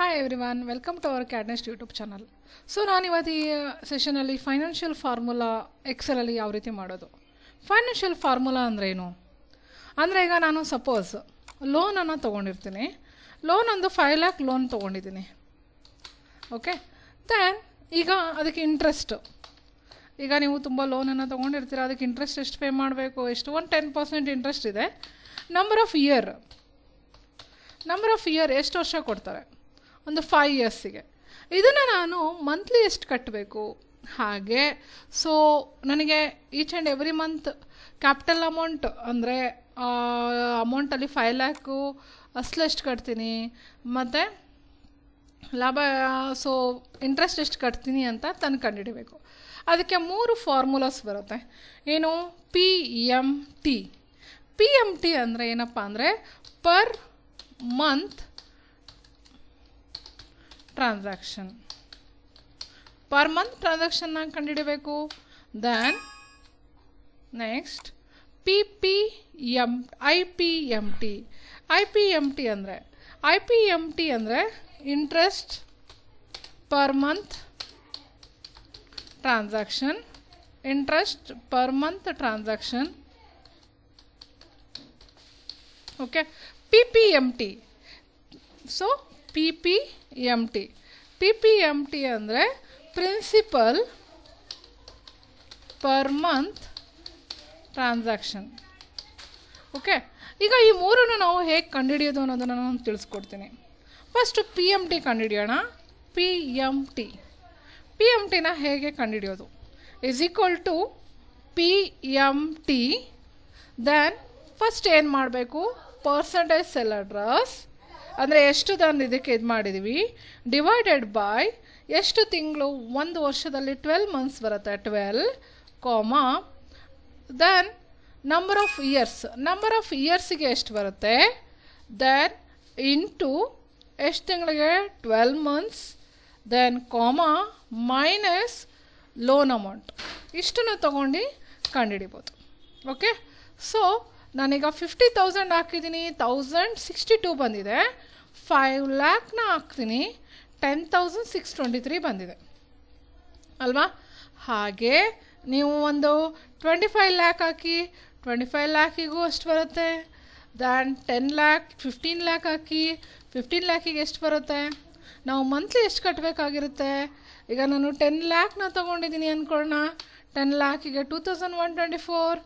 Hi everyone, welcome to our CAD NEST YouTube channel. So ನಾನು ಇವತ್ತು ಈ ಸೆಷನಲ್ಲಿ financial formula ಎಕ್ಸೆಲಲ್ಲಿ ಯಾವ ರೀತಿ ಮಾಡೋದು. ಫೈನಾನ್ಷಿಯಲ್ ಫಾರ್ಮುಲಾ ಅಂದರೆ ಏನು ಅಂದರೆ, ಈಗ ನಾನು ಸಪೋಸ್ ಲೋನನ್ನು ತೊಗೊಂಡಿರ್ತೀನಿ. ಲೋನ್ ಒಂದು 5 lakh ಲೋನ್ ತೊಗೊಂಡಿದ್ದೀನಿ. ಓಕೆ, ದೆನ್ ಈಗ ಅದಕ್ಕೆ ಇಂಟ್ರೆಸ್ಟು, ಈಗ ನೀವು ತುಂಬ ಲೋನನ್ನು ತೊಗೊಂಡಿರ್ತೀರ, ಅದಕ್ಕೆ ಇಂಟ್ರೆಸ್ಟ್ ಎಷ್ಟು ಪೇ ಮಾಡಬೇಕು, ಎಷ್ಟು, ಒಂದು 10% ಇಂಟ್ರೆಸ್ಟ್ ಇದೆ. ನಂಬರ್ ಆಫ್ ಇಯರ್ ಎಷ್ಟು ವರ್ಷ ಕೊಡ್ತಾರೆ, ಒಂದು 5 yearsಗೆ. ಇದನ್ನು ನಾನು ಮಂತ್ಲಿ ಎಷ್ಟು ಕಟ್ಟಬೇಕು ಹಾಗೆ. ಸೊ ನನಗೆ each and every month capital amount ಅಂದರೆ ಅಮೌಂಟಲ್ಲಿ 5 lakh ಅಷ್ಟು ಕಟ್ತೀನಿ, ಮತ್ತು ಲಾಭ ಸೊ ಇಂಟ್ರೆಸ್ಟ್ ಎಷ್ಟು ಕಟ್ತೀನಿ ಅಂತ ಕಂಡುಹಿಡಿಬೇಕು. ಅದಕ್ಕೆ 3 ಫಾರ್ಮುಲಾಸ್ ಬರುತ್ತೆ. ಏನು, PMT. PMT ಅಂದರೆ ಏನಪ್ಪ ಅಂದರೆ per month transaction. Per month ಟ್ರಾನ್ಸಾಕ್ಷನ್ನ ಕಂಡುಹಿಡಬೇಕು. ದೆನ್ ನೆಕ್ಸ್ಟ್ IPMT ಅಂದರೆ interest per month transaction. Okay, PPMT. So PPMT ಅಂದರೆ principal per month transaction. Okay, ಈಗ ಈ ಮೂರನ್ನು ನಾವು ಹೇಗೆ ಕಂಡುಹಿಡಿಯೋದು ಅನ್ನೋದನ್ನು ನಾನು ತಿಳಿಸ್ಕೊಡ್ತೀನಿ. ಫಸ್ಟು PMT ಕಂಡುಹಿಡಿಯೋಣ. PMTನ ಹೇಗೆ ಕಂಡುಹಿಡಿಯೋದು is equal to PMT. Then first ಏನು ಮಾಡಬೇಕು, ಪರ್ಸೆಂಟೇಜ್ ಸೆಲ್ ಅಡ್ರೆಸ್ ಅಂದರೆ ಎಷ್ಟು ತಂದು ಇದಕ್ಕೆ ಇದು ಮಾಡಿದ್ದೀವಿ, ಡಿವೈಡೆಡ್ ಬೈ ಎಷ್ಟು ತಿಂಗಳು, ಒಂದು ವರ್ಷದಲ್ಲಿ 12 months ಬರುತ್ತೆ, 12, ದೆನ್ ನಂಬರ್ ಆಫ್ ಇಯರ್ಸಿಗೆ ಎಷ್ಟು ಬರುತ್ತೆ, ದೆನ್ ಇಂಟು ಎಷ್ಟು ತಿಂಗಳಿಗೆ 12 months, then minus loan amount. ಇಷ್ಟನ್ನು ತೊಗೊಂಡು ಕಂಡುಹಿಡಿಬೋದು. ಓಕೆ, ಸೊ ನಾನೀಗ 50,000 ಹಾಕಿದ್ದೀನಿ, 1062 ಬಂದಿದೆ. 5 lakhನ ಹಾಕ್ತೀನಿ, 10,623 ಬಂದಿದೆ ಅಲ್ವಾ. ಹಾಗೆ ನೀವು ಒಂದು 25 lakh ಹಾಕಿ, 25 lakhಗೂ ಅಷ್ಟು ಬರುತ್ತೆ. ದ್ಯಾನ್ 10 lakh, 15 lakh ಹಾಕಿ, 15 lakhಗೆ ಎಷ್ಟು ಬರುತ್ತೆ. ನಾವು ಮಂತ್ಲಿ ಎಷ್ಟು ಕಟ್ಟಬೇಕಾಗಿರುತ್ತೆ. ಈಗ ನಾನು 10 lakhನ ತೊಗೊಂಡಿದ್ದೀನಿ ಅಂದ್ಕೊಳ್ಳೋಣ. 10 lakhಗೆ 2124.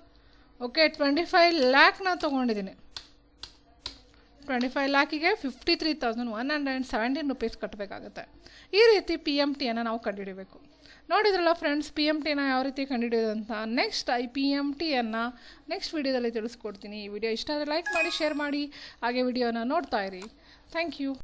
ಓಕೆ, 25 lakhನ ತೊಗೊಂಡಿದ್ದೀನಿ. 25 lakhಗೆ 53,117 rupees ಕಟ್ಟಬೇಕಾಗುತ್ತೆ. ಈ ರೀತಿ PMTಯನ್ನು ನಾವು ಕಂಡುಹಿಡಬೇಕು. ನೋಡಿದ್ರಲ್ಲ ಫ್ರೆಂಡ್ಸ್, PMTನ ಯಾವ ರೀತಿ ಕಂಡುಹಿಡಿಯೋದು ಅಂತ. ನೆಕ್ಸ್ಟ್ PMTಯನ್ನು ನೆಕ್ಸ್ಟ್ ವಿಡಿಯೋದಲ್ಲಿ ತಿಳಿಸ್ಕೊಡ್ತೀನಿ. ಈ ವಿಡಿಯೋ ಇಷ್ಟ ಆದರೆ ಲೈಕ್ ಮಾಡಿ, ಶೇರ್ ಮಾಡಿ, ಹಾಗೆ ವಿಡಿಯೋನ ನೋಡ್ತಾ ಇರಿ. Thank you.